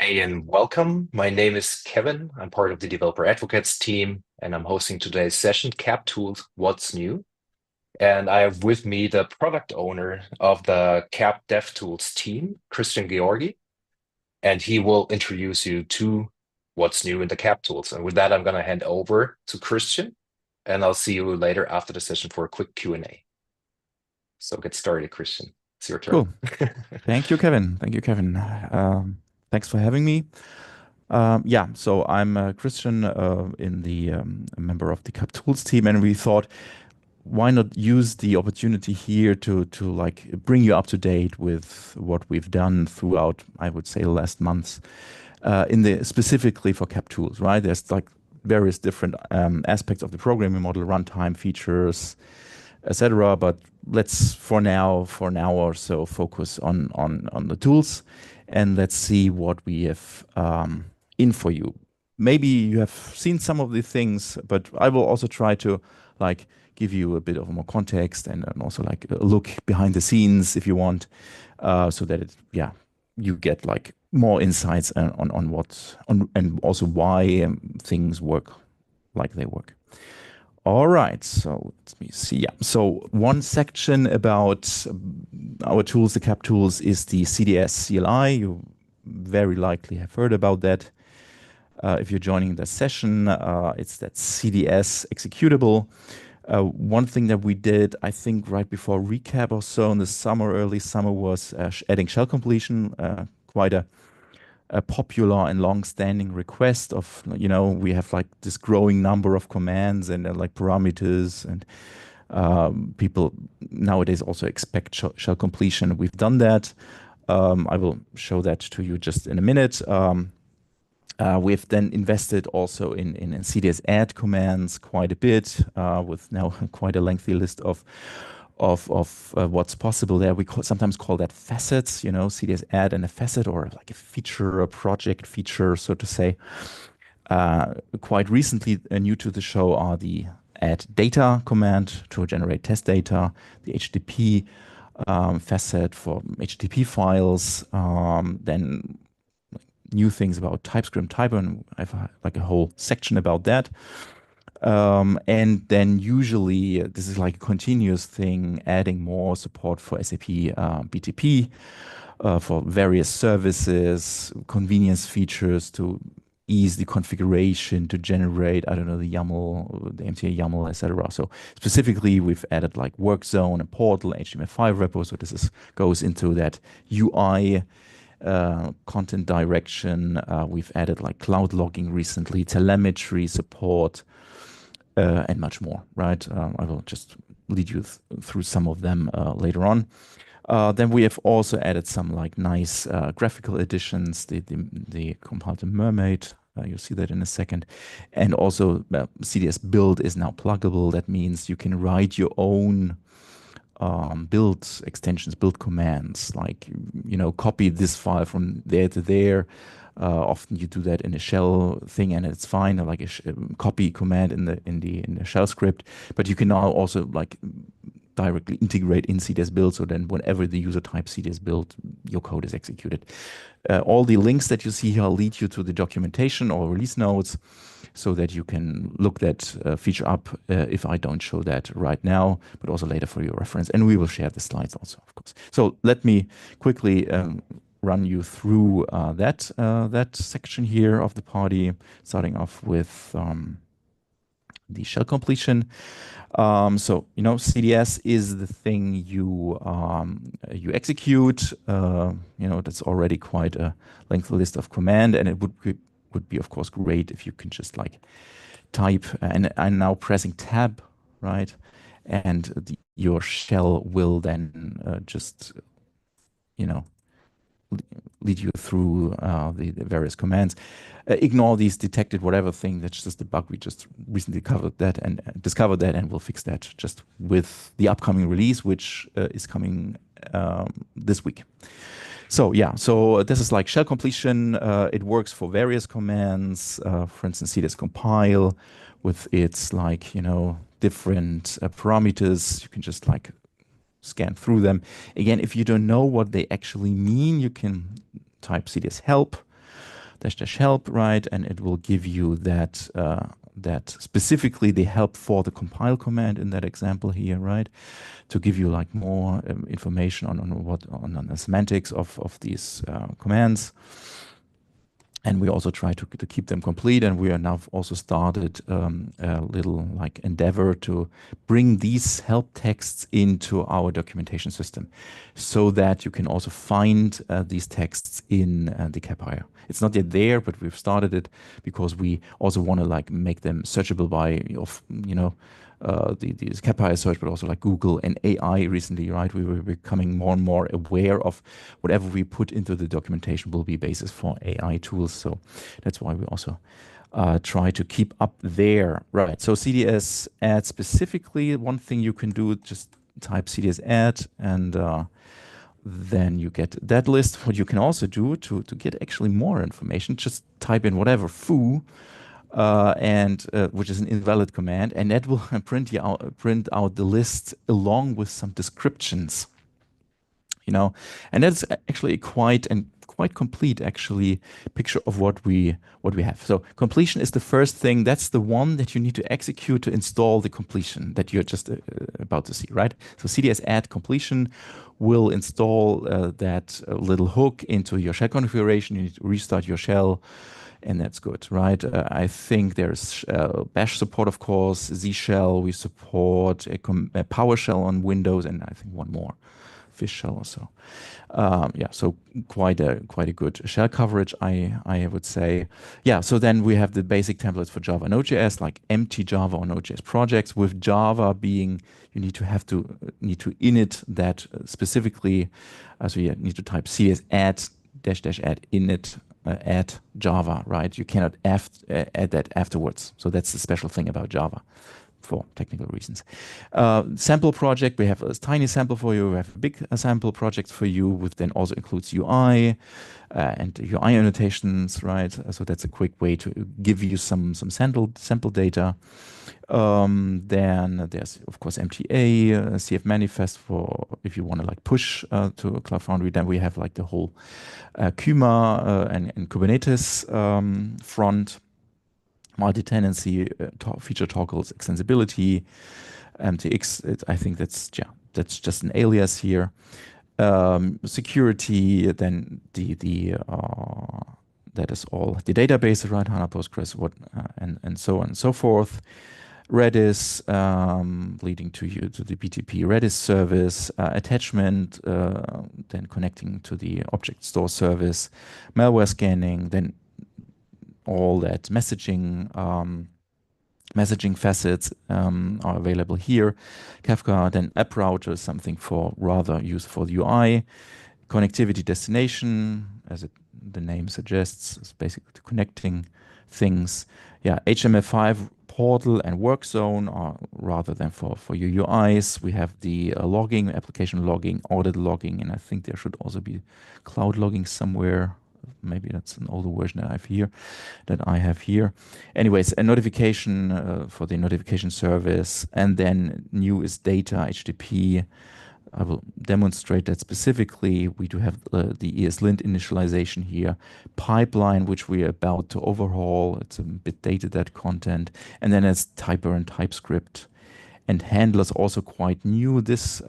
Hey, and welcome. My name is Kevin. I'm part of the Developer Advocates team, and I'm hosting today's session, Cap Tools, What's New? And I have with me the product owner of the Cap DevTools team, Christian Georgi, and he will introduce you to what's new in the Cap Tools. And with that, I'm going to hand over to Christian, and I'll see you later after the session for a quick Q&A. So get started, Christian. It's your turn. Cool. Thank you, Kevin. Thank you, Kevin. Thanks for having me. Yeah, so I'm Christian, a member of the Cap Tools team, and we thought, why not use the opportunity here to like bring you up to date with what we've done throughout, I would say, the last months, in the specifically for Cap Tools, right? There's like various different aspects of the programming model, runtime features, etc. But let's for now or so focus on the tools, and let's see what we have in for you. Maybe you have seen some of the things, but I will also try to like give you a bit of more context and also like a look behind the scenes if you want, so that you get like more insights on what on and also why things work like they work. All right, so let me see. Yeah, so one section about our tools, the CAP tools, is the CDS CLI. You very likely have heard about that. If you're joining the session, it's that CDS executable. One thing that we did, I think, right before recap or so in the summer, early summer, was adding shell completion. Quite a popular and long-standing request of, we have like this growing number of commands and like parameters, and people nowadays also expect shell completion. We've done that. I will show that to you just in a minute. We've then invested also in CDS add commands quite a bit, with now quite a lengthy list of what's possible there. Sometimes call that facets, CDS add and a facet, or like a feature, a project feature, so to say. Quite recently, new to the show are the add data command to generate test data, the HTTP facet for HTTP files, then new things about Typescript type, and I have like a whole section about that. And then usually this is like a continuous thing, adding more support for SAP BTP for various services, convenience features to ease the configuration to generate, I don't know, the YAML, the MTA YAML, etc. So specifically, we've added like work zone and portal, HTML5 repo. So this goes into that UI content direction. We've added like cloud logging recently, telemetry support, and much more, right? I will just lead you through some of them later on. Then we have also added some like nice graphical additions, the compiler Mermaid. You'll see that in a second. And also CDS build is now pluggable. That means you can write your own build extensions, build commands, like, copy this file from there to there. Often you do that in a shell thing, and it's fine, like a copy command in the shell script. But you can now also like directly integrate in CDS build, so then whenever the user types CDS build, your code is executed. All the links that you see here lead you to the documentation or release notes, so that you can look that feature up if I don't show that right now, but also later for your reference. And we will share the slides also, of course. So let me quickly run you through that section here of the party, starting off with the shell completion. So CDS is the thing you execute. That's already quite a lengthy list of command, and it would be of course great if you can just like type, and I'm now pressing tab, right? And your shell will then just lead you through the various commands. Ignore these detected whatever thing. That's just a bug. We just recently covered that and discovered that, and we'll fix that just with the upcoming release, which is coming this week. So yeah, so this is like shell completion. It works for various commands. For instance, CDS compile with its like different parameters. You can just like scan through them. Again, if you don't know what they actually mean, you can type CDS help. dash dash help, right? And it will give you that that specifically the help for the compile command in that example here, right? To give you like more information on the semantics of these commands. And we also try to keep them complete. And we are now also started a little like endeavor to bring these help texts into our documentation system so that you can also find these texts in the Capire. It's not yet there, but we've started it because we also want to like make them searchable by, you know, the Capire search, but also like Google and AI recently, right? We were becoming more and more aware of whatever we put into the documentation will be basis for AI tools. So that's why we also try to keep up there, right? So CDS add specifically, one thing you can do, just type CDS add and then you get that list. What you can also do to get actually more information, just type in whatever foo and which is an invalid command, and that will print out the list along with some descriptions, you know, and that's actually quite complete actually picture of what we have. So completion is the first thing. That's the one that you need to execute to install the completion that you're just about to see, right? So CDS add completion will install that little hook into your shell configuration. You need to restart your shell. And that's good, right? I think there's Bash support, of course, Z shell. We support a PowerShell on Windows, and I think one more, Fish shell or so. Yeah, so quite a good shell coverage, I would say. Yeah, so then we have the basic templates for Java Node.js, like empty Java or Node.js projects. With Java being, you need to init that specifically. So you need to type cs add dash dash add init add Java, right? You cannot add that afterwards. So that's the special thing about Java for technical reasons. Sample project, we have a tiny sample for you. We have a big sample project for you, which then also includes UI and UI annotations, right? So that's a quick way to give you some sample data. Then there's of course MTA, CF manifest for if you want to like push to Cloud Foundry. Then we have like the whole Kuma and Kubernetes front, multi-tenancy, feature toggles, extensibility, MTX. I think that's just an alias here. Security, then that is all the database, right? HANA, Postgres, and so on and so forth. Redis, leading to the BTP Redis service, attachment, then connecting to the object store service, malware scanning, then all that messaging facets are available here. Kafka, then app router, something for rather used for the UI. Connectivity destination, as the name suggests, is basically connecting things. Yeah, HTML5 portal and work zone are rather than for your UIs. We have the logging, application logging, audit logging, and I think there should also be cloud logging somewhere. Maybe that's an older version that I have here. Anyways, a notification for the notification service, and then new is data HTTP. I will demonstrate that specifically. We do have the ESLint initialization here, pipeline, which we are about to overhaul. It's a bit dated, that content. And then it's typer and TypeScript. And handlers also quite new this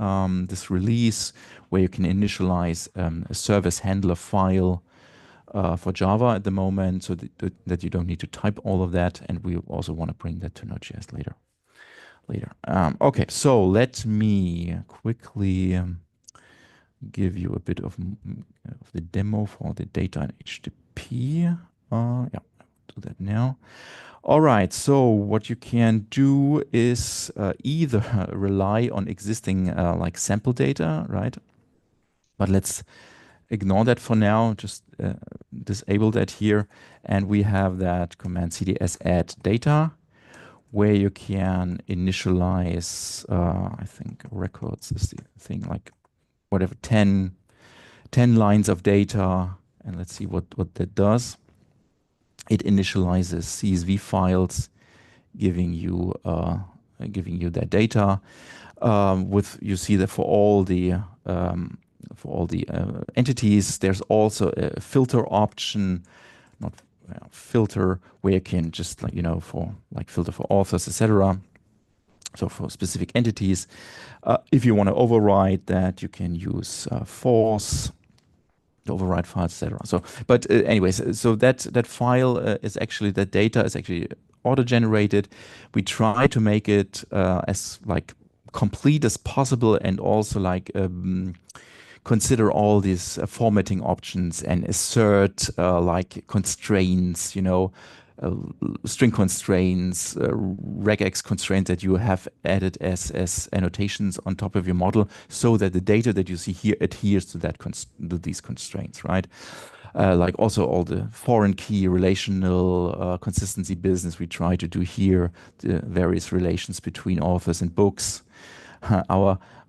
release, where you can initialize a service handler file for Java at the moment, so that you don't need to type all of that. And we also want to bring that to Node.js later. Okay, so let me quickly give you a bit of the demo for the data and HTTP. Yeah, I'll do that now. All right, so what you can do is either rely on existing like sample data, right? But let's ignore that for now, just disable that here. And we have that command cds add data, where you can initialize, I think records is the thing, like whatever, 10 lines of data. And let's see what that does. It initializes CSV files, giving you that data. You see that for all the entities, there's also a filter option not filter, where you can just like, for like filter for authors, etc. So for specific entities. If you want to override that, you can use force to override files, etc. So, but anyways, so that file is actually, that data is actually auto-generated. We try to make it as like complete as possible, and also like consider all these formatting options and assert like constraints, uh, string constraints, regex constraints that you have added as annotations on top of your model, so that the data that you see here adheres to these constraints, right? Like also all the foreign key relational consistency business we try to do here, the various relations between authors and books.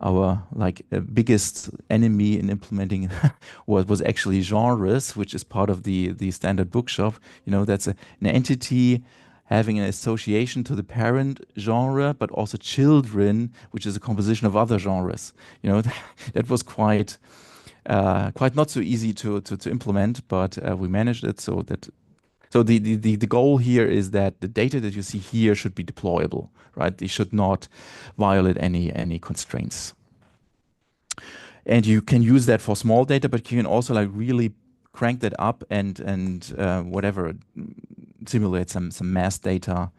Our like biggest enemy in implementing was actually genres, which is part of the standard bookshop. That's an entity having an association to the parent genre, but also children, which is a composition of other genres. That was quite not so easy to implement, but we managed it. So the goal here is that the data that you see here should be deployable, right? They should not violate any constraints. And you can use that for small data, but you can also like really crank that up and whatever, simulate some mass data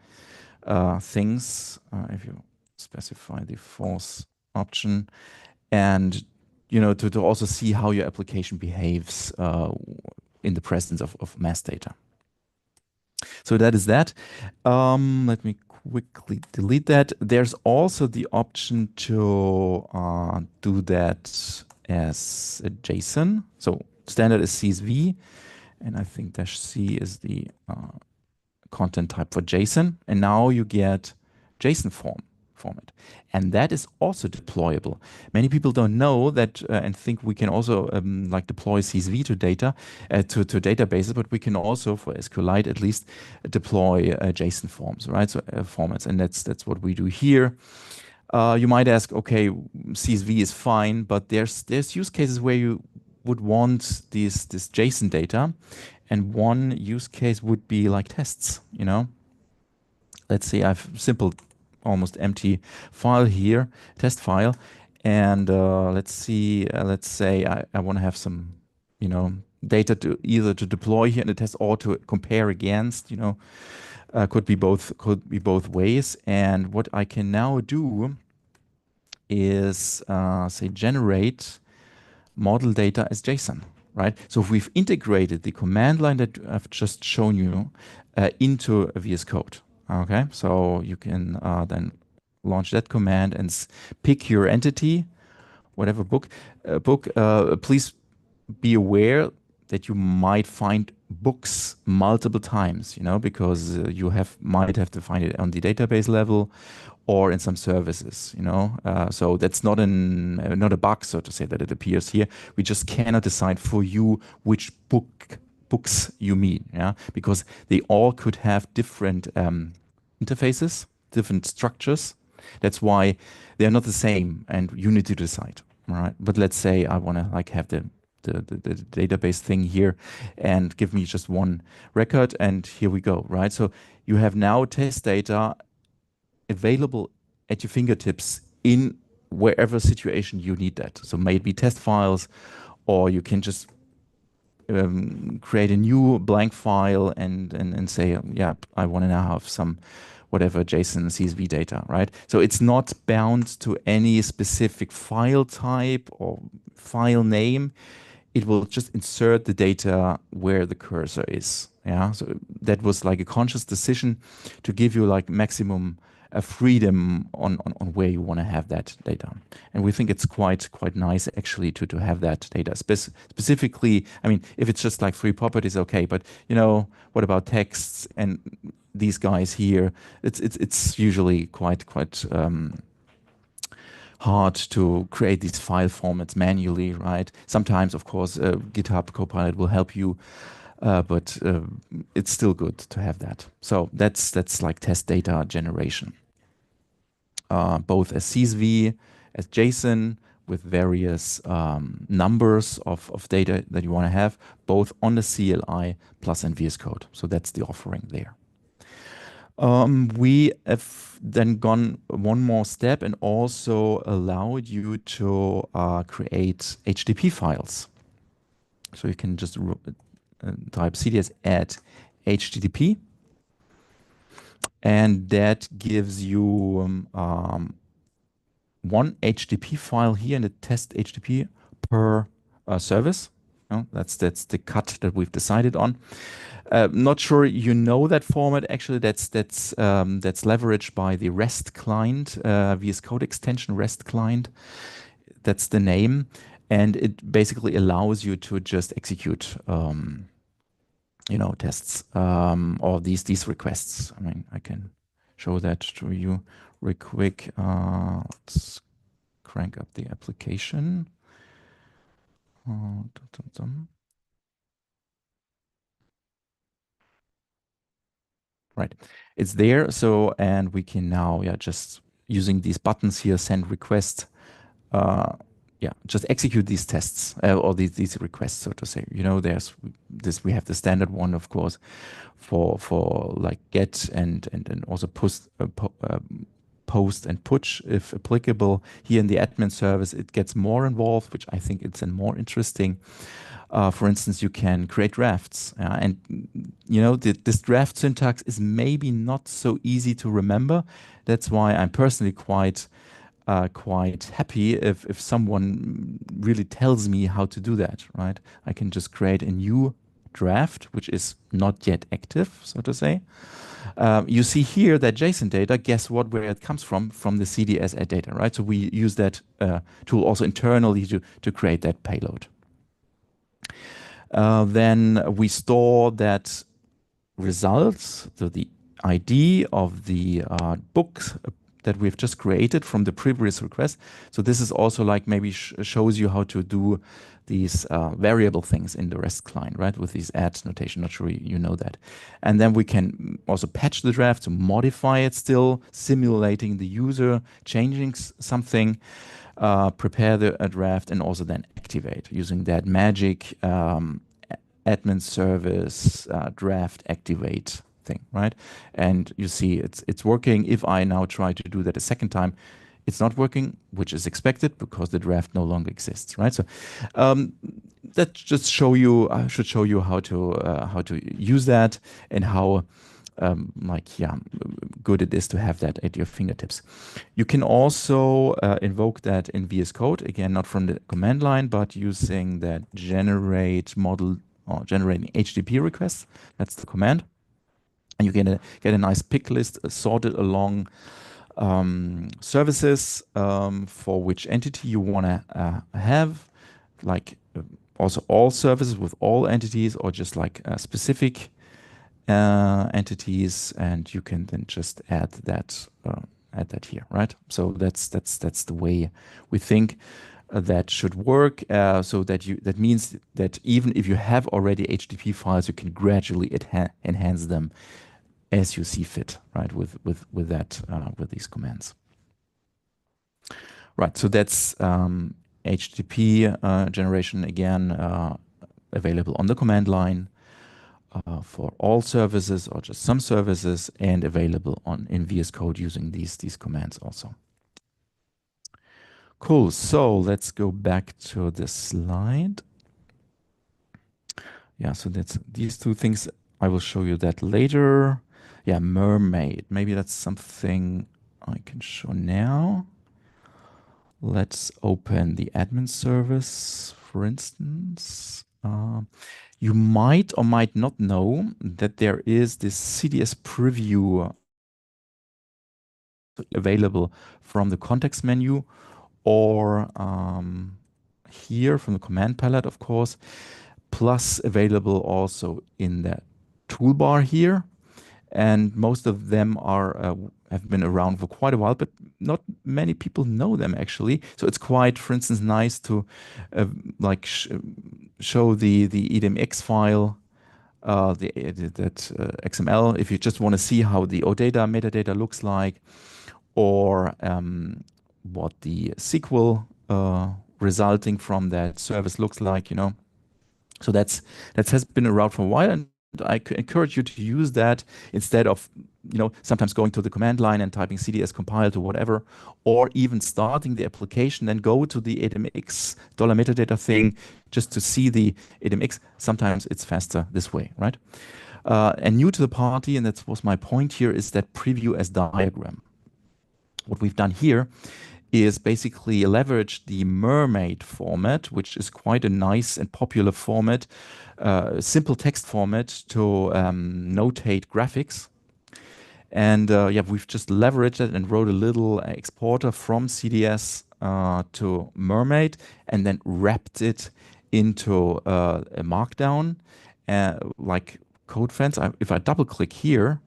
things if you specify the force option, and to also see how your application behaves in the presence of mass data. So that is that. Let me quickly delete that. There's also the option to do that as a JSON. So standard is CSV, and I think dash C is the content type for JSON. And now you get JSON format. And that is also deployable. Many people don't know that and think we can also like deploy CSV to data, to databases, but we can also, for SQLite at least, deploy JSON forms, right? So formats, and that's what we do here. You might ask, okay, CSV is fine, but there's use cases where you would want this JSON data, and one use case would be like tests. Let's say I've simple, almost empty file here, test file, and let's say I want to have some, data to either to deploy here in the test or to compare against. Could be both ways. And what I can now do is say generate model data as JSON, right? So if we've integrated the command line that I've just shown you into a VS Code, okay? So you can then launch that command and pick your entity, whatever book. Please be aware that you might find books multiple times, because you might have to find it on the database level or in some services, so that's not a bug, so to say, that it appears here. We just cannot decide for you which books you mean, because they all could have different interfaces, different structures. That's why they're not the same, and you need to decide, all right? But let's say I want to like have the database thing here and give me just one record, and here we go, right? So you have now test data available at your fingertips in wherever situation you need that. So maybe test files, or you can just create a new blank file and say, yeah, I want to now have some whatever JSON CSV data, right? So it's not bound to any specific file type or file name. It will just insert the data where the cursor is. Yeah, so that was like a conscious decision to give you like maximum freedom on where you want to have that data. And we think it's quite nice actually to have that data. Specifically, I mean, if it's just like free properties, okay, but what about texts and these guys here? It's usually quite hard to create these file formats manually, right? Sometimes, of course, GitHub Copilot will help you, but it's still good to have that. So that's like test data generation, both as CSV, as JSON, with various numbers of data that you want to have, both on the CLI plus in VS Code. So that's the offering there. We have then gone one more step and also allowed you to create HTTP files. So you can just type CDS add HTTP, and that gives you one HTTP file here in the test HTTP per service. That's the cut that we've decided on. Not sure you know that format. Actually, that's leveraged by the REST client, VS Code extension REST client. That's the name, and it basically allows you to just execute, tests or these requests. I mean, I can show that to you real quick. Let's crank up the application. Right, it's there. So, and we can now, just using these buttons here, send request, just execute these tests or these requests, so to say. There's this, we have the standard one, of course, for like get and also post and push if applicable. Here in the admin service, it gets more involved, which I think it's more interesting. For instance, you can create drafts, and this draft syntax is maybe not so easy to remember. That's why I'm personally quite happy if someone really tells me how to do that. Right? I can just create a new draft, which is not yet active, so to say. You see here that JSON data, guess what, where it comes from the CDS add data, right? So we use that tool also internally to create that payload. Then we store that results, so the ID of the books that we've just created from the previous request. So this is also like maybe shows you how to do these variable things in the REST client, right? With these add notation, not sure you know that. And then we can also patch the draft to modify it still, simulating the user, changing something, prepare the draft, and also then activate using that magic admin service draft activate thing, right? And you see it's working. If I now try to do that a second time, it's not working, which is expected because the draft no longer exists, right? So that just should show you how to use that and how good it is to have that at your fingertips. You can also invoke that in VS Code, again, not from the command line, but using that generate model or generating HTTP requests. That's the command. And you get a nice pick list sorted along services for which entity you want to have, like also all services with all entities or just like specific entities, and you can then just add that here, right? So that's the way we think that should work. So that means that even if you have already HTTP files, you can gradually enhance them as you see fit, right? With these commands. Right. So that's HTTP generation again, available on the command line for all services or just some services, and available in VS Code using these commands also. Cool. So let's go back to the slide. Yeah. So that's these two things. I will show you that later. Yeah, Mermaid. Maybe that's something I can show now. Let's open the admin service, for instance. You might or might not know that there is this CDS preview available from the context menu or here from the command palette, of course, plus available also in the toolbar here. And most of them have been around for quite a while, but not many people know them actually. So it's quite, for instance, nice to show the IDEMX file, that XML, if you just want to see how the OData metadata looks like, or what the SQL resulting from that service looks like, you know. So that has been around for a while, and I encourage you to use that instead of, you know, sometimes going to the command line and typing CDS compile to whatever, or even starting the application, then go to the ADMX $metadata thing just to see the ADMX. Sometimes it's faster this way, right? And new to the party, and that was my point here, is that preview as diagram. What we've done here is basically leverage the Mermaid format, which is quite a nice and popular format, simple text format to notate graphics. And yeah, we've just leveraged it and wrote a little exporter from CDS to Mermaid, and then wrapped it into a markdown, like code fence. If I double click here,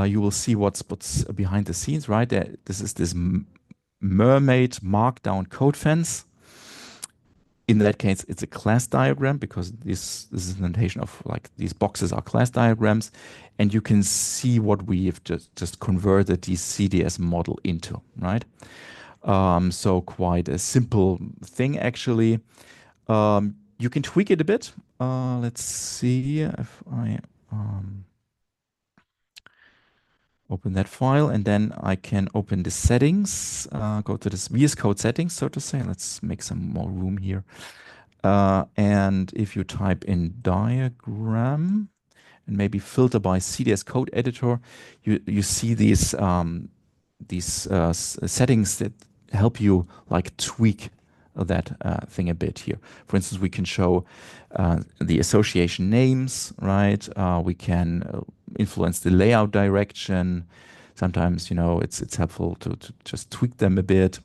you will see what's behind the scenes, right? This is this Mermaid markdown code fence. In that case, it's a class diagram because this is a notation of like these boxes are class diagrams, and you can see what we have just converted the CDS model into, right? So quite a simple thing actually. You can tweak it a bit. Let's see if I open that file, and then I can open the settings, go to this VS Code settings, so to say. Let's make some more room here. And if you type in diagram and maybe filter by CDS code editor, you see these settings that help you like tweak that thing a bit here. For instance, we can show the association names, right? We can influence the layout direction. Sometimes, you know, it's helpful to just tweak them a bit.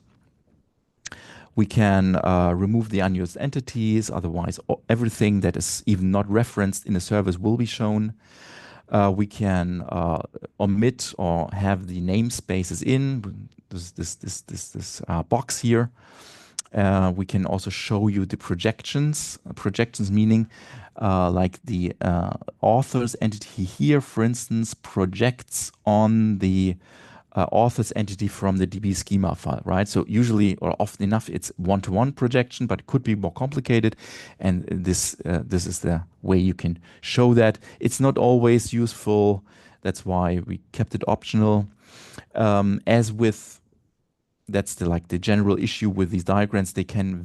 We can remove the unused entities. Otherwise, everything that is even not referenced in the service will be shown. We can omit or have the namespaces in this box here. We can also show you the projections. Projections meaning like the author's entity here, for instance, projects on the author's entity from the DB schema file, right? So usually or often enough, it's one-to-one projection, but it could be more complicated. And this is the way you can show that. It's not always useful. That's why we kept it optional. As with that's the general issue with these diagrams. They can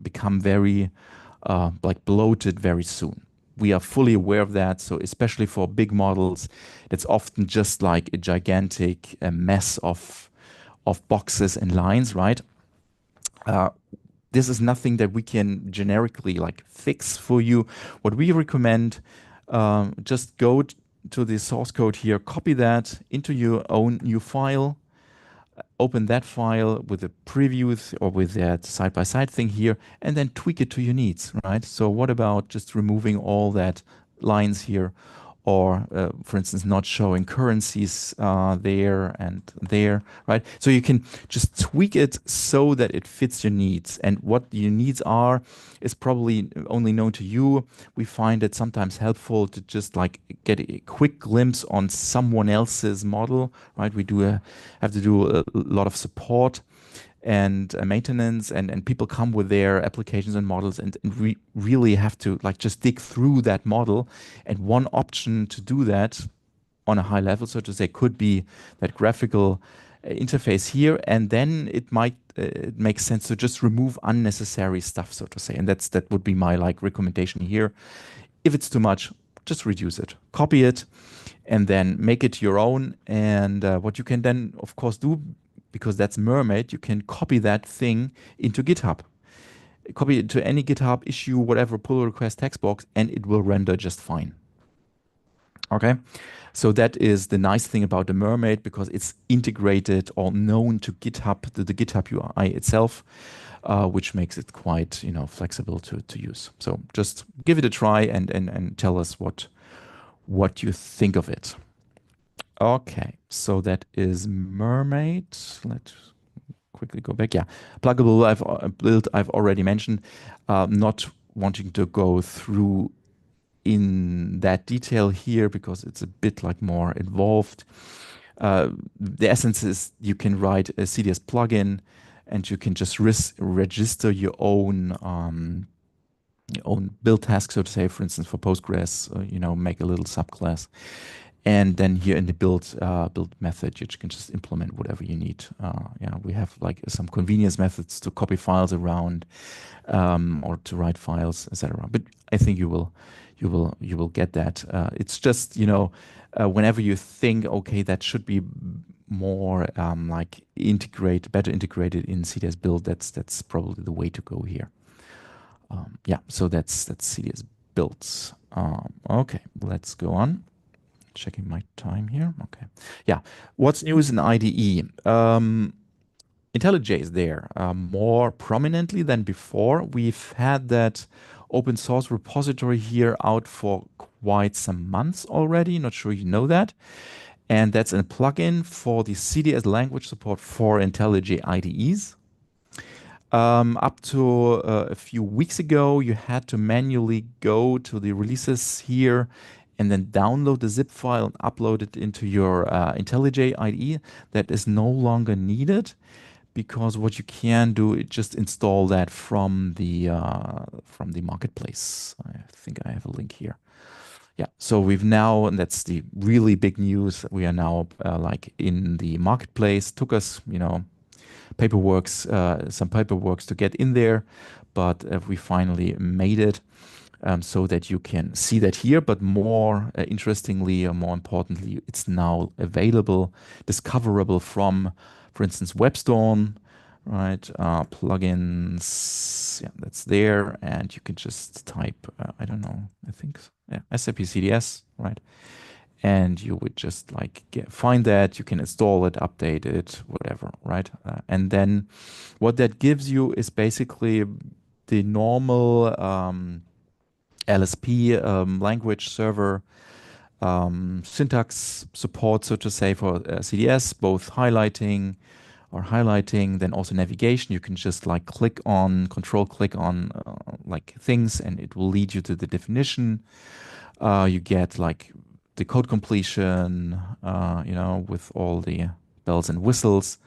become very like bloated very soon. We are fully aware of that. So especially for big models, it's often just like a gigantic mess of boxes and lines, right? This is nothing that we can generically like fix for you. What we recommend, just go to the source code here, copy that into your own new file, open that file with a preview or with that side-by-side thing here, and then tweak it to your needs, right? So what about just removing all that lines here, or for instance, not showing currencies there and there, right? So you can just tweak it so that it fits your needs. And what your needs are is probably only known to you. We find it sometimes helpful to just like get a quick glimpse on someone else's model, right? We have to do a lot of support and maintenance, and people come with their applications and models, and we really have to like just dig through that model. And one option to do that on a high level, so to say, could be that graphical interface here, and then it might it makes sense to just remove unnecessary stuff, so to say. And that would be my like recommendation here. If it's too much, just reduce it, copy it, and then make it your own. And what you can then of course do, because that's Mermaid, you can copy that thing into GitHub. Copy it to any GitHub issue, whatever, pull request text box, and it will render just fine. Okay, so that is the nice thing about the Mermaid, because it's integrated or known to GitHub, to the GitHub UI itself, which makes it quite, you know, flexible to use. So just give it a try and tell us what you think of it. Okay, so that is Mermaid. Let's quickly go back. Yeah, Pluggable I've already mentioned. Not wanting to go through in that detail here because it's a bit like more involved. The essence is you can write a CDS plugin and you can just register your own build task, so to say, for instance, for Postgres, make a little subclass. And then here in the build method, you can just implement whatever you need. Yeah, we have like some convenience methods to copy files around, or to write files, etc. But I think you will get that. It's just whenever you think, okay, that should be more like better integrated in CDS build. That's probably the way to go here. Yeah, so that's CDS builds. Okay, let's go on. Checking my time here. Okay. Yeah. What's new is in IDE? IntelliJ is there more prominently than before. We've had that open source repository here out for quite some months already. Not sure you know that. And that's a plugin for the CDS language support for IntelliJ IDEs. Up to a few weeks ago, you had to manually go to the releases here and then download the zip file and upload it into your IntelliJ IDE. That is no longer needed, because what you can do is just install that from the marketplace. I think I have a link here. Yeah, so we've now, and that's the really big news, we are now like in the marketplace. Took us, some paperworks to get in there, but we finally made it, so that you can see that here. But more interestingly, or more importantly, it's now available, discoverable from, for instance, WebStorm, right? Plugins, yeah, that's there, and you can just type, I don't know, I think, yeah, SAP CDS, right? And you would just like find that, you can install it, update it, whatever, right? And then what that gives you is basically the normal LSP language server syntax support, so to say, for CDS, both highlighting, then also navigation. You can just like control click on like things, and it will lead you to the definition. You get like the code completion, with all the bells and whistles.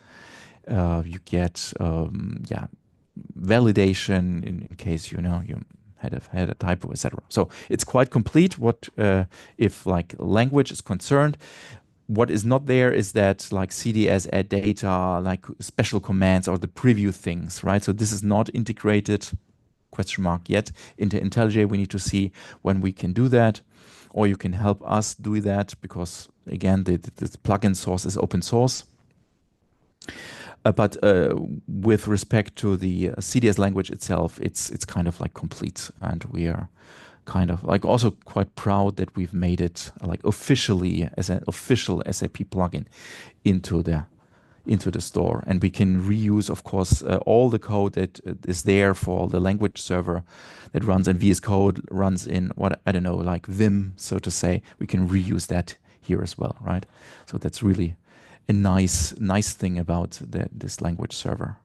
You get, yeah, validation in case you had a typo, etc. So it's quite complete. What if like language is concerned? What is not there is that like CDS add data, like special commands or the preview things, right? So this is not integrated, question mark, yet into IntelliJ. We need to see when we can do that, or you can help us do that, because again, the plugin source is open source. But with respect to the CDS language itself, it's kind of like complete, and we are kind of like also quite proud that we've made it like officially as an official SAP plugin into the store, and we can reuse, of course, all the code that is there for the language server that runs in VS Code, runs in what I don't know, like Vim, so to say. We can reuse that here as well, right? So that's really a nice thing about this language server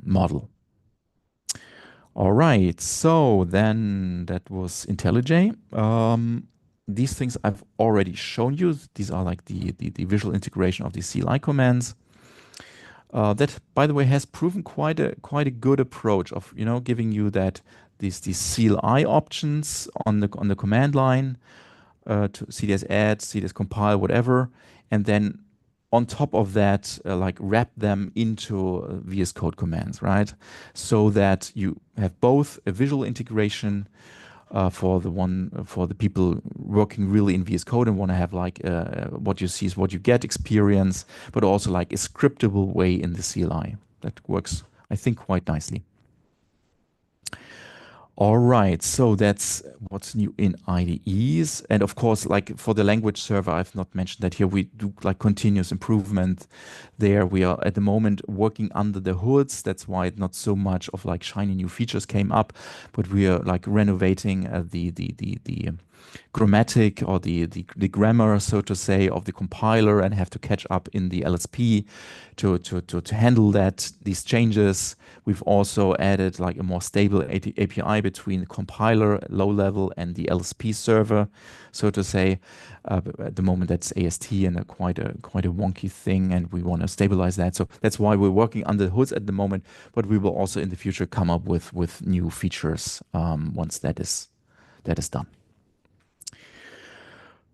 model. All right, so then that was IntelliJ. These things I've already shown you. These are like the visual integration of the CLI commands. That, by the way, has proven quite a good approach of giving you these CLI options on the command line, to CDS add, CDS compile, whatever, and then on top of that, like wrap them into VS Code commands, right? So that you have both a visual integration for the people working really in VS Code and want to have like what you see is what you get experience, but also like a scriptable way in the CLI. That works, I think, quite nicely. All right, so that's what's new in IDEs. And of course, like for the language server, I've not mentioned that here. We do like continuous improvement there. We are at the moment working under the hoods. That's why not so much of like shiny new features came up, but we are like renovating the grammatic or the grammar, so to say, of the compiler and have to catch up in the LSP to handle these changes. We've also added like a more stable API between the compiler low level and the LSP server, so to say. At the moment, that's AST and quite a wonky thing, and we want to stabilize that. So that's why we're working under the hoods at the moment. But we will also in the future come up with new features once that is done.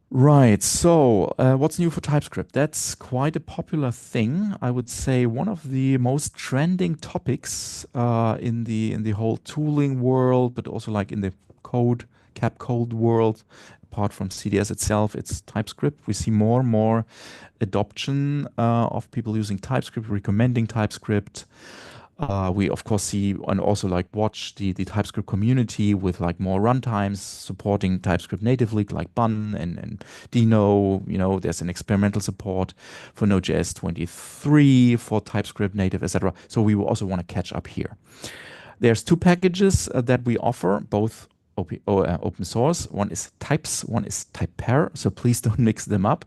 Right. So, what's new for TypeScript? That's quite a popular thing. I would say one of the most trending topics in the whole tooling world, but also like in the cap code world. Apart from CDS itself, it's TypeScript. We see more and more adoption of people using TypeScript, recommending TypeScript. We of course see and also like watch the TypeScript community with like more runtimes supporting TypeScript natively, like Bun and Dino. There's an experimental support for Node.js 23 for TypeScript native, etc. So we will also want to catch up here. There's two packages that we offer, both open source. One is types, one is typepair. So please don't mix them up.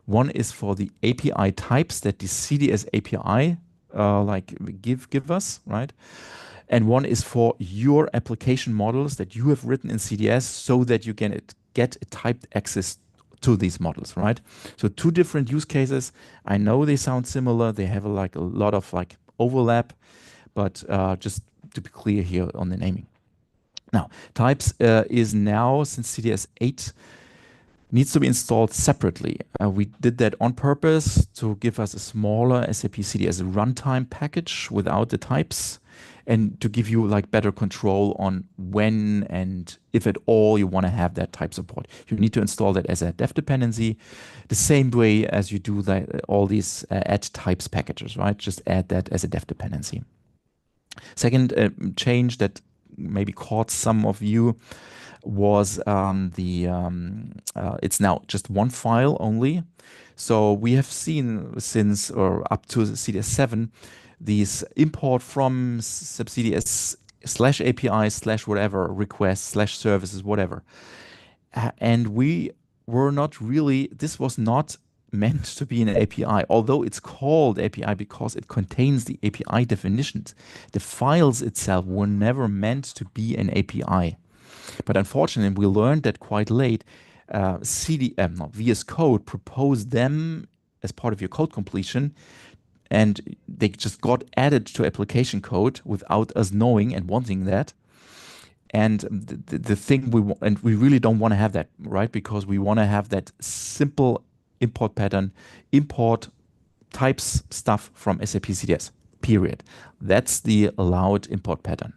One is for the API types that the CDS API give us, right? And one is for your application models that you have written in CDS so that you can get a typed access to these models, right? So two different use cases. I know they sound similar. They have a lot of overlap, but just to be clear here on the naming. Now, types is now, since CDS 8, needs to be installed separately. We did that on purpose to give us a smaller SAP CDS runtime package without the types, and to give you better control on when and if at all you want to have that type support. You need to install that as a dev dependency, the same way as you do all these add types packages, right? Just add that as a dev dependency. Second change that maybe caught some of you was it's now just one file only. So we have seen since or up to CDS 7 these import from subCDS /API /whatever requests /services whatever, and we were not really. This was not meant to be an API, although it's called API because it contains the API definitions. The files itself were never meant to be an API. But unfortunately, we learned that quite late. VS Code proposed them as part of your code completion, and they just got added to application code without us knowing and wanting that. And the thing we really don't want to have that, right? Because we want to have that simple import pattern, import types stuff from SAP CDS, period. That's the allowed import pattern.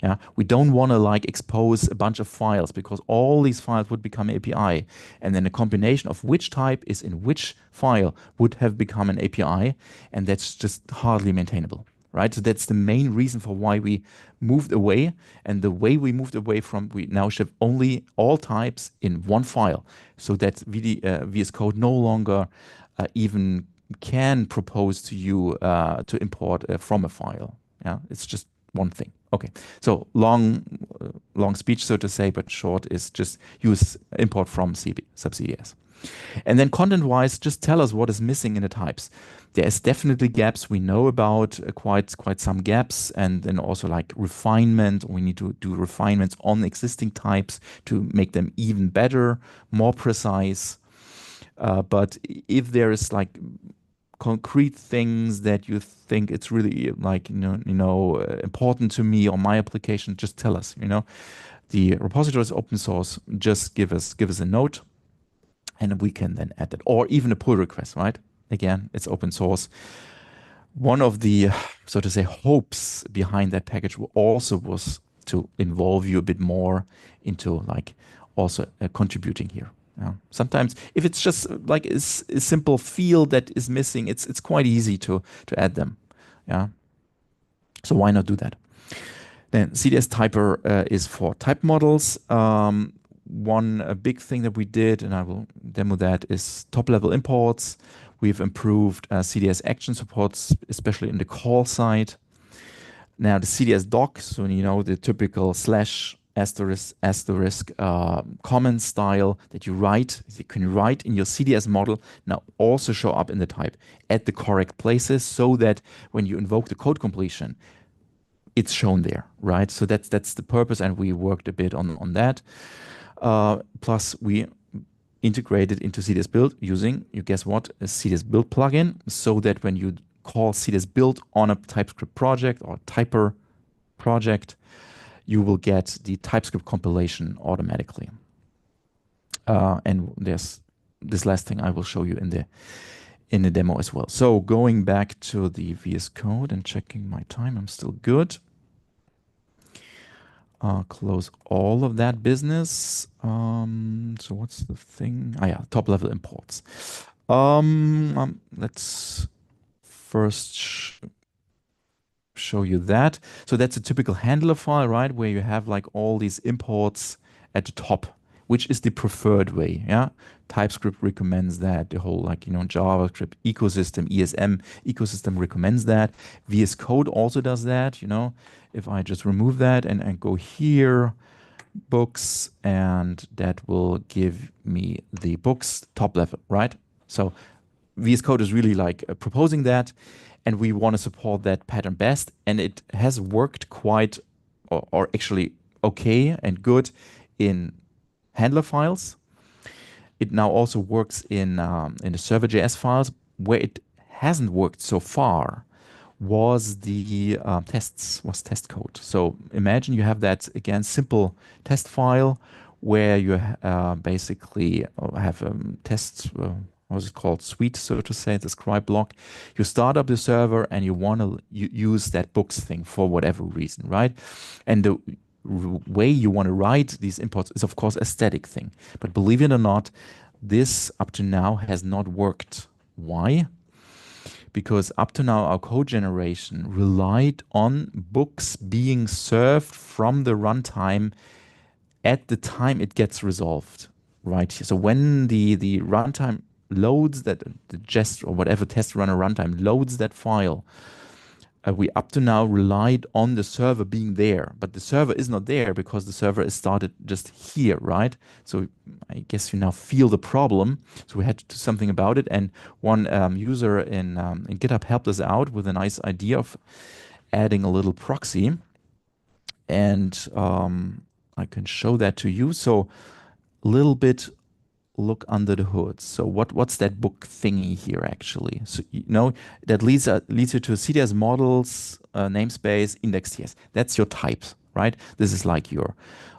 Yeah, we don't want to expose a bunch of files because all these files would become API, and then a combination of which type is in which file would have become an API, and that's just hardly maintainable, right? So that's the main reason for why we moved away, and the way we moved away from, we now ship only all types in one file, so that VS Code no longer even can propose to you to import from a file. Yeah, it's just one thing. Okay, so long speech, so to say, but short is just use import from subCDS. And then content-wise, just tell us what is missing in the types. There's definitely gaps. We know about quite some gaps, and then also refinement. We need to do refinements on existing types to make them even better, more precise. But if there is concrete things that you think it's really important to me or my application, just tell us. The repository is open source. Just give us a note, and we can then add that, or even a pull request, right? Again, it's open source. One of the, so to say, hopes behind that package also was to involve you a bit more into also contributing here. Sometimes if it's just a simple field that is missing, it's quite easy to add them. Yeah. So why not do that? Then CDS Typer is for type models. One big thing that we did, and I will demo that, is top-level imports. We've improved CDS action supports, especially in the call side. Now the CDS doc, so the typical comment style that you can write in your CDS model now also show up in the type at the correct places so that when you invoke the code completion, it's shown there, right? So that's the purpose, and we worked a bit on that. Plus, we integrated into CDS build using, you guess what, a CDS build plugin, so that when you call CDS build on a TypeScript project or typer project, you will get the TypeScript compilation automatically. And there's this last thing I will show you in the demo as well. So going back to the VS Code and checking my time, I'm still good. Close all of that business. So what's the thing? Ah, yeah, top level imports. Let's first show you that. So that's a typical handler file, right? Where you have like all these imports at the top, which is the preferred way. Yeah. TypeScript recommends that. The whole JavaScript ecosystem, ESM ecosystem recommends that. VS Code also does that. If I just remove that and go here, books, and that will give me the books top level, right? So VS Code is really like proposing that, and we want to support that pattern best. And it has worked quite, or actually okay and good in handler files. It now also works in the server.js files. Where it hasn't worked so far was the test code. So imagine you have that, again, simple test file where you basically have tests, what's it called, suite, so to say, the scribe block. You start up the server and you want to use that books thing for whatever reason, right? And the way you want to write these imports is, of course, a static thing. But believe it or not, this up to now has not worked. Why? Because up to now, our code generation relied on books being served from the runtime at the time it gets resolved, right? So when the runtime loads that, the jest or whatever test runner runtime loads that file, we up to now relied on the server being there, but the server is not there because the server is started just here, right? So I guess you now feel the problem. So we had to do something about it, and one user in GitHub helped us out with a nice idea of adding a little proxy, and I can show that to you. So a little bit look under the hood. So what's that book thingy here actually? So that leads you to CDS models, namespace, index.ts. That's your types, right? This is like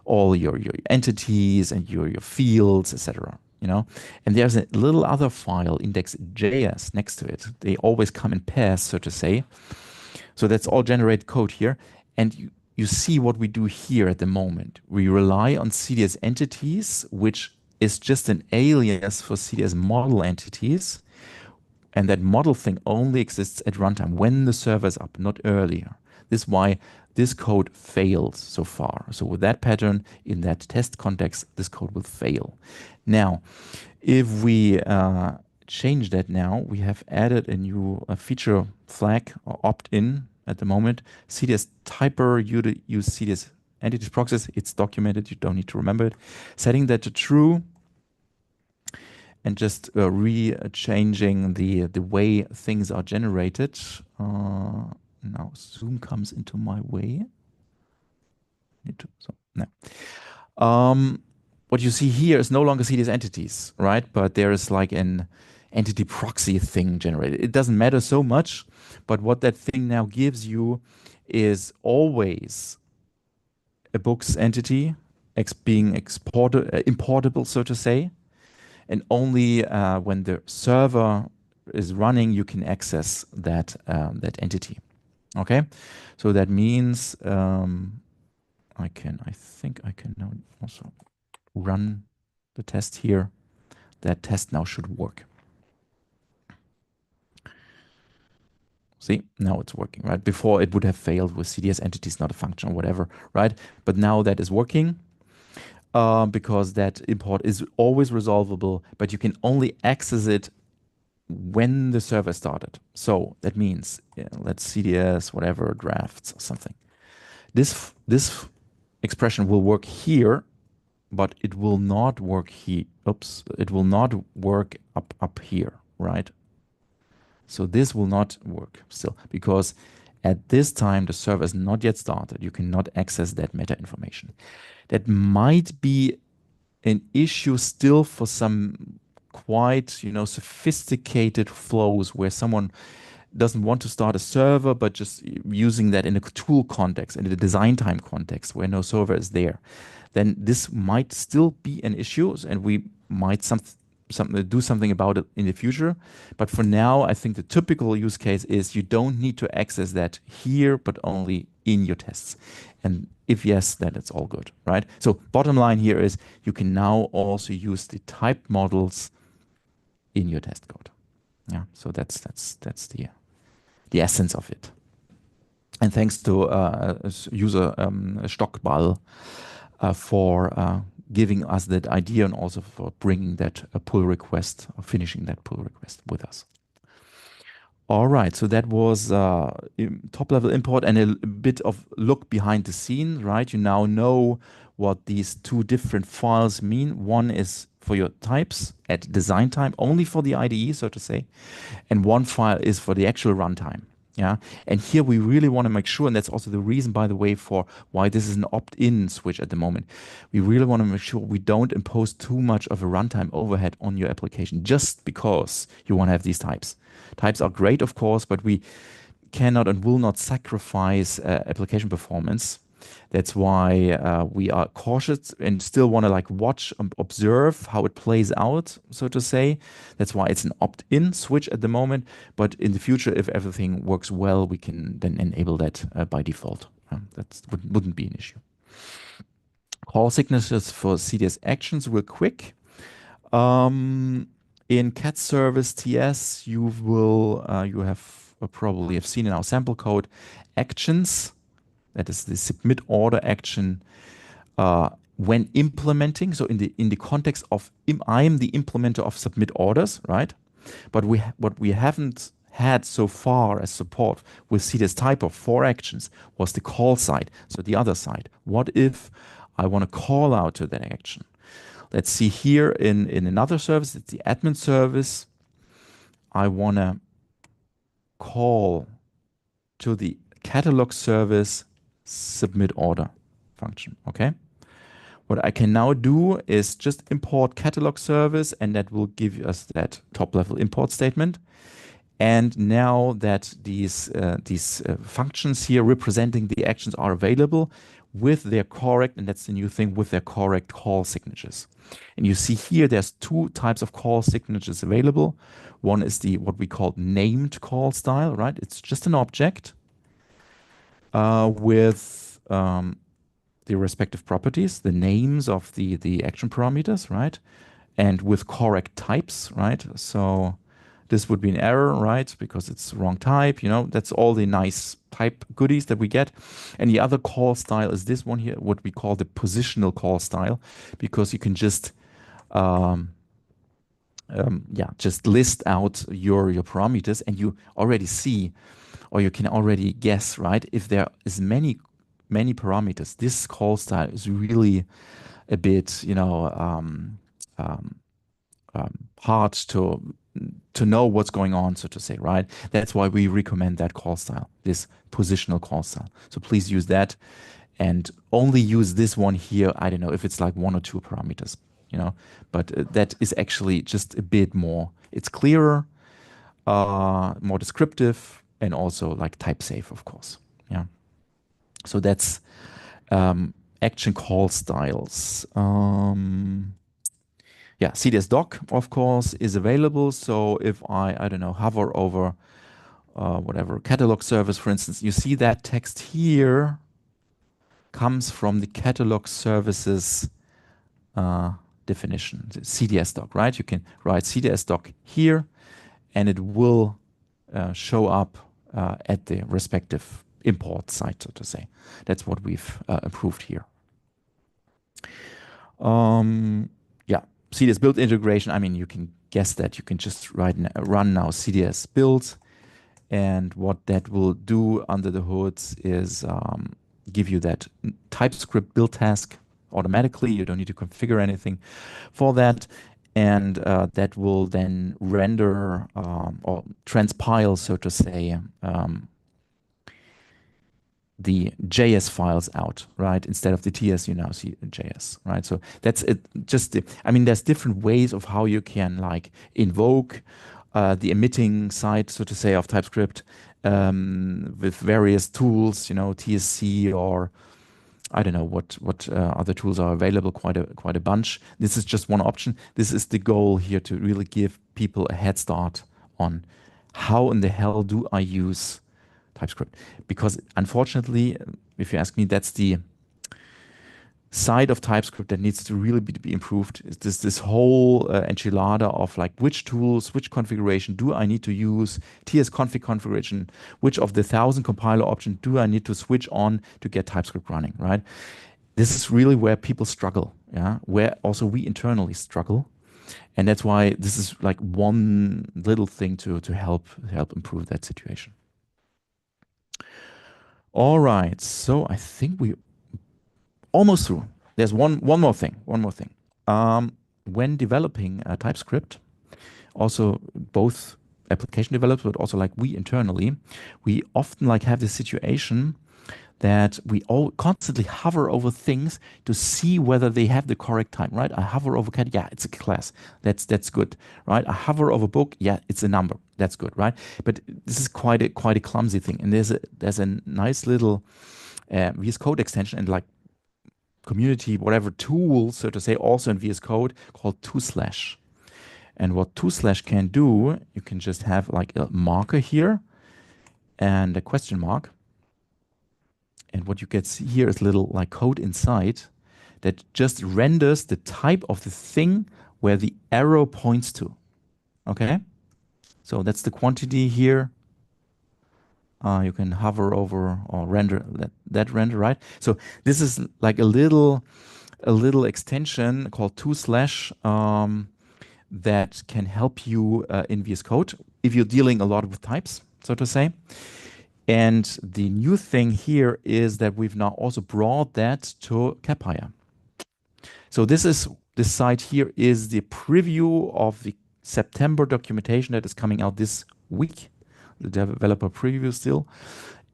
all your entities and your fields, etc. And there's a little other file, index.js, next to it. They always come in pairs, so to say. So that's all generated code here. And you see what we do here at the moment. We rely on CDS entities, which is just an alias for CDS model entities. And that model thing only exists at runtime when the server is up, not earlier. This is why this code failed so far. So with that pattern, in that test context, this code will fail. Now, if we change that now, we have added a new feature flag or opt-in at the moment. CDS typer, use CDS entities proxies. It's documented. You don't need to remember it. Setting that to true and just re-changing the way things are generated. Now Zoom comes into my way. What you see here is no longer CDS entities, right? But there is like an entity proxy thing generated. It doesn't matter so much, but what that thing now gives you is always a books entity being importable, so to say, and only when the server is running, you can access that entity. Okay, so that means I think I can now also run the test here. That test now should work. See, now it's working, right? Before it would have failed with CDS entities, not a function or whatever, right? But now that is working because that import is always resolvable, but you can only access it when the server started. So that means, let's CDS, whatever, drafts or something. This expression will work here, but it will not work here. Oops, it will not work up here, right? So this will not work still because at this time the server is not yet started. You cannot access that meta information. That might be an issue still for some quite, sophisticated flows where someone doesn't want to start a server, but just using that in a tool context, in a design time context where no server is there, then this might still be an issue, and we might do something about it in the future. But for now, I think the typical use case is you don't need to access that here, but only in your tests. And if yes, then it's all good, right? So bottom line here is you can now also use the type models in your test code. Yeah, so that's the essence of it. And thanks to user Stockball for giving us that idea and also for bringing that pull request, or finishing that pull request with us. All right, so that was top level import and a bit of look behind the scene, right? You now know what these two different files mean. One is for your types at design time, only for the IDE, so to say, and one file is for the actual runtime. Yeah, and here we really want to make sure, and that's also the reason, by the way, for why this is an opt-in switch at the moment. We really want to make sure we don't impose too much of a runtime overhead on your application just because you want to have these types. Types are great, of course, but we cannot and will not sacrifice application performance. That's why we are cautious and still want to like watch and observe how it plays out, so to say. That's why it's an opt-in switch at the moment. But in the future, if everything works well, we can then enable that by default. That wouldn't be an issue. Call signatures for CDS actions real quick. In cat service TS, you probably have seen in our sample code actions. That is the submit order action when implementing. So in the context of I am the implementer of submit orders, right? But what we haven't had so far as support with CDS type of for actions was the call side. So the other side. What if I want to call out to that action? Let's see here in another service, it's the admin service. I want to call to the catalog service submit order function, okay? What I can now do is just import catalog service, and that will give us that top level import statement. And now that these functions here representing the actions are available with their correct, and that's the new thing, with their correct call signatures. And you see here there's two types of call signatures available. One is what we call named call style, right? It's just an object with the respective properties, the names of the action parameters, right? And with correct types, right? So this would be an error, right? Because it's wrong type, that's all the nice type goodies that we get. And the other call style is this one here, what we call the positional call style, because you can just just list out your parameters, and you already see, or you can already guess, right? If there is many parameters, this call style is really a bit, hard to know what's going on, so to say, right? That's why we recommend that call style, this positional call style. So please use that, and only use this one here. I don't know if it's like one or two parameters, but that is actually just a bit more. It's clearer, more descriptive, and also like type safe, of course. Yeah. So that's action call styles. Yeah, CDS doc, of course, is available. So if I don't know, hover over whatever catalog service, for instance, you see that text here comes from the catalog services definition, the CDS doc, right? You can write CDS doc here, and it will show up at the respective import site, so to say. That's what we've approved here. Yeah, CDS build integration. I mean, you can guess that you can just run now CDS build, and what that will do under the hood is give you that TypeScript build task automatically. You don't need to configure anything for that. And that will then render or transpile, so to say, the JS files out, right? Instead of the TS, you now see JS, right? So that's it. I mean, there's different ways of how you can like invoke the emitting side, so to say, of TypeScript with various tools, TSC or I don't know what other tools are available. Quite a bunch. This is just one option. This is the goal here to really give people a head start on how in the hell do I use TypeScript, because unfortunately, if you ask me, that's the side of TypeScript that needs to really be improved. Is this whole enchilada of like which tools, which configuration do I need to use, TS config configuration, which of the 1,000 compiler options do I need to switch on to get TypeScript running, right? This is really where people struggle, yeah, where also we internally struggle. And that's why this is like one little thing to help improve that situation. All right, so I think we almost through. There's one more thing. When developing TypeScript, also both application developers, but also like we internally, we often like have this situation that we all constantly hover over things to see whether they have the correct type, right? I hover over cat, yeah, it's a class. That's good, right? I hover over book, yeah, it's a number. That's good, right? But this is quite a clumsy thing. And there's a nice little VS Code extension and like community, whatever tool, so to say, also in VS Code called 2/. And what 2/ can do, you can just have like a marker here and a question mark. And what you get here is little like code inside that just renders the type of the thing where the arrow points to. Okay? So that's the quantity here. You can hover over or render that render, right? So this is like a little extension called 2/ that can help you in VS Code if you're dealing a lot with types, so to say. And the new thing here is that we've now also brought that to Capire. So this site here is the preview of the September documentation that is coming out this week, the developer preview still.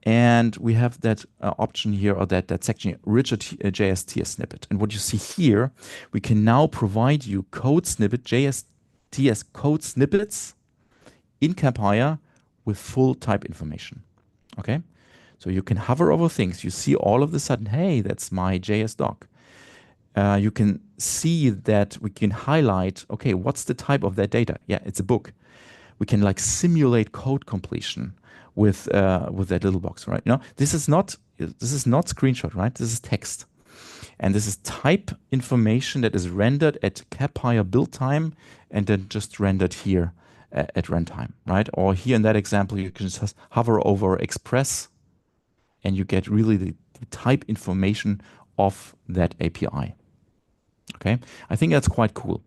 And we have that option here, or that section here, richer JS TS snippet. And what you see here, we can now provide you code snippet, JS TS code snippets in Capire with full type information. Okay, so you can hover over things. You see all of a sudden, hey, that's my JS doc. You can see that we can highlight, okay, what's the type of that data? Yeah, it's a book. We can like simulate code completion with that little box, right? This is not screenshot, right? This is text. And this is type information that is rendered at Capire build time and then just rendered here at runtime, right? Or here in that example, you can just hover over express and you get really the type information of that API. Okay, I think that's quite cool.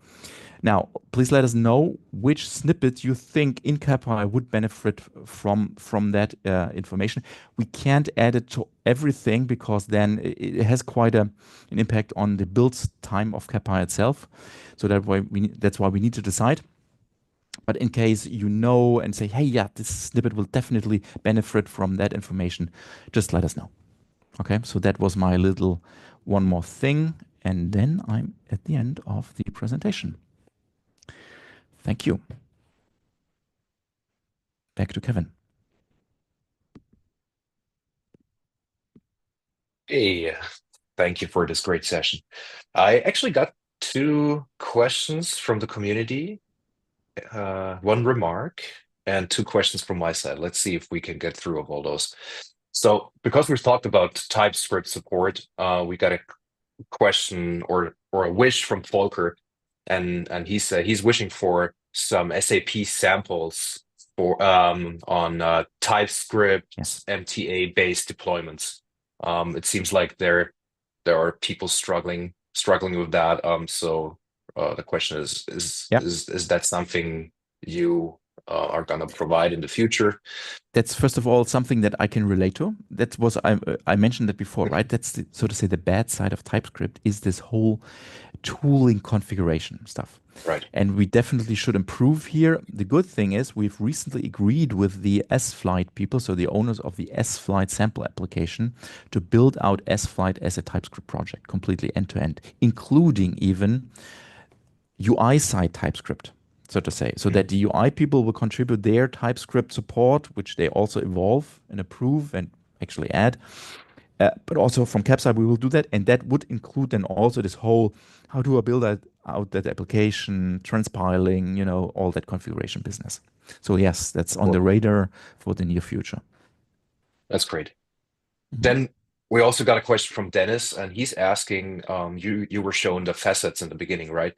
Now, please let us know which snippet you think in Capire would benefit from that information. We can't add it to everything because then it has quite an impact on the build time of Capire itself. So that's why we need to decide. But in case you know and say, hey, yeah, this snippet will definitely benefit from that information, just let us know. Okay, so that was my little one more thing. And then I'm at the end of the presentation. Thank you. Back to Kevin. Hey, thank you for this great session. I actually got two questions from the community, one remark, and two questions from my side. Let's see if we can get through of all those. So, because we've talked about TypeScript support, we got a question or a wish from Volker, and he said he's wishing for some SAP samples for on TypeScript MTA based deployments. It seems like there are people struggling with that. So the question is Yeah. is that something you are going to provide in the future. That's first of all something that I can relate to. That was I mentioned that before, right? That's the, so to say the bad side of TypeScript is this whole tooling configuration stuff. Right. And we definitely should improve here. The good thing is we've recently agreed with the S-Flight people, so the owners of the S-Flight sample application, to build out S-Flight as a TypeScript project, completely end to end, including even UI side TypeScript, so to say, so that the UI people will contribute their TypeScript support, which they also evolve and approve and actually add. But also from Cap side, we will do that. And that would include then also this whole, how do I build out that application, transpiling, you know, all that configuration business. So yes, that's on the Cool. radar for the near future. That's great. Mhm. Then we also got a question from Dennis, and he's asking, you were shown the facets in the beginning, right?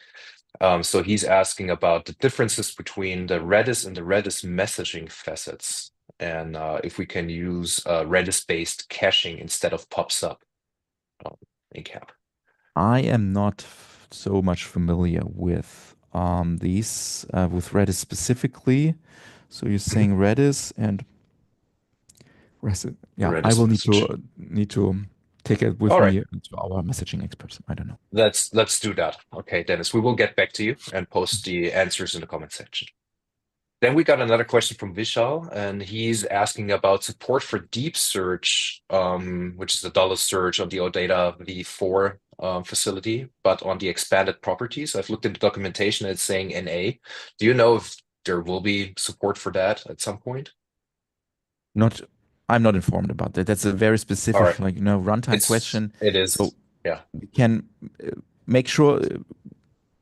So he's asking about the differences between the Redis and the Redis messaging facets, and if we can use Redis-based caching instead of PubSub in Cap. I am not so much familiar with these, with Redis specifically. So you're Mhm. saying Redis and yeah, I Redis will message. need to take it with All right, me to our messaging experts. I don't know. let's do that. Okay, Dennis, we will get back to you and post the answers in the comment section. Then we got another question from Vishal, and he's asking about support for deep search, which is the dollar search on the OData v4 facility, but on the expanded properties. I've looked into documentation, it's saying NA. Do you know if there will be support for that at some point? Not, I'm not informed about that. That's a very All right, specific, like, you know, runtime question. it So is, yeah. we can make sure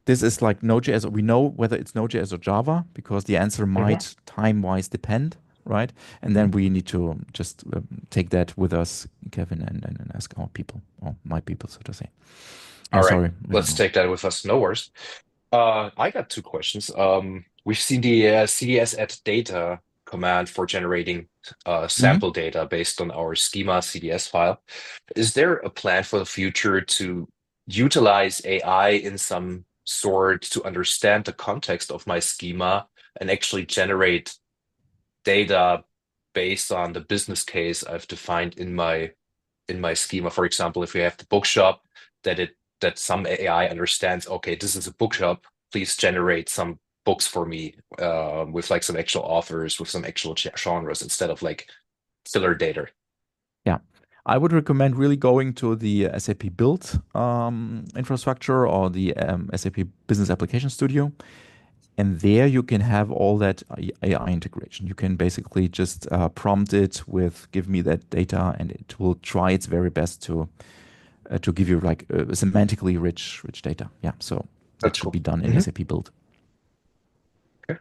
this is like Node.js. We know whether it's Node.js or Java because the answer Mhm. might time-wise depend, right? And then we need to just take that with us, Kevin, and ask our people or my people, so to say. Yeah, All right, sorry, I don't let's know. take that with us. No worries. I got two questions. We've seen the CDS at data command for generating Hmm. sample data based on our schema CDS file. Is there a plan for the future to utilize AI in some sort to understand the context of my schema and actually generate data based on the business case I've defined in my schema? For example, if we have the bookshop, that some AI understands, okay, this is a bookshop, please generate some books for me with like some actual authors, with some actual genres instead of like filler data. Yeah. I would recommend really going to the SAP Build infrastructure or the SAP Business Application Studio. And there you can have all that AI integration. You can basically just prompt it with "give me that data," and it will try its very best to give you like semantically rich data. Yeah, so that That's should be cool. done in Mhm. SAP Build. Okay.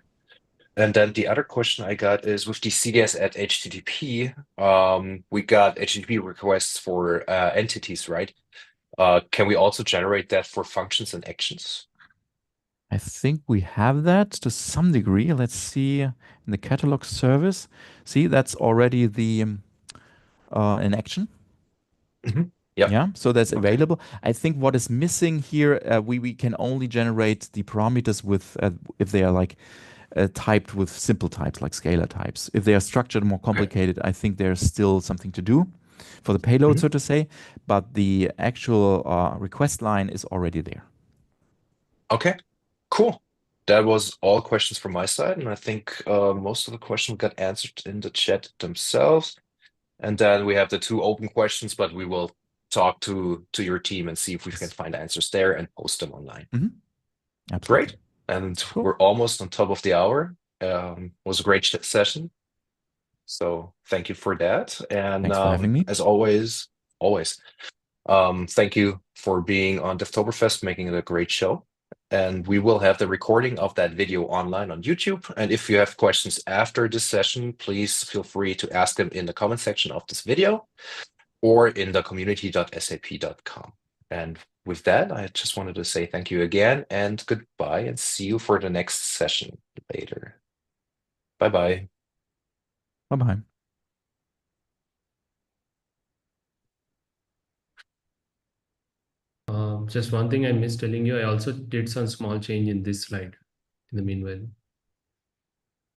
And then the other question I got is with the CDS at HTTP, we got HTTP requests for entities, right? Can we also generate that for functions and actions? I think we have that to some degree. Let's see in the catalog service. See, that's already the an action. Mhm. Yep. Yeah, so that's Okay. available. I think what is missing here, we can only generate the parameters with if they are like typed with simple types like scalar types. If they are structured more Okay. complicated, I think there's still something to do for the payload, Mhm. so to say. But the actual request line is already there. Okay. Cool. That was all questions from my side, and I think most of the questions got answered in the chat themselves. And then we have the two open questions, but we will talk to your team and see if we can Yes. find answers there and post them online. Hmm. Absolutely. Great. And Cool. we're almost on top of the hour. Was a great session. So thank you for that. And Thanks for having me. as always, thank you for being on Devtoberfest, making it a great show. And we will have the recording of that video online on YouTube. And if you have questions after this session, please feel free to ask them in the comment section of this video or in the community.sap.com. And with that, I just wanted to say thank you again and goodbye and see you for the next session later. Bye bye. Bye bye. Just one thing I missed telling you, I also did some small change in this slide in the meanwhile.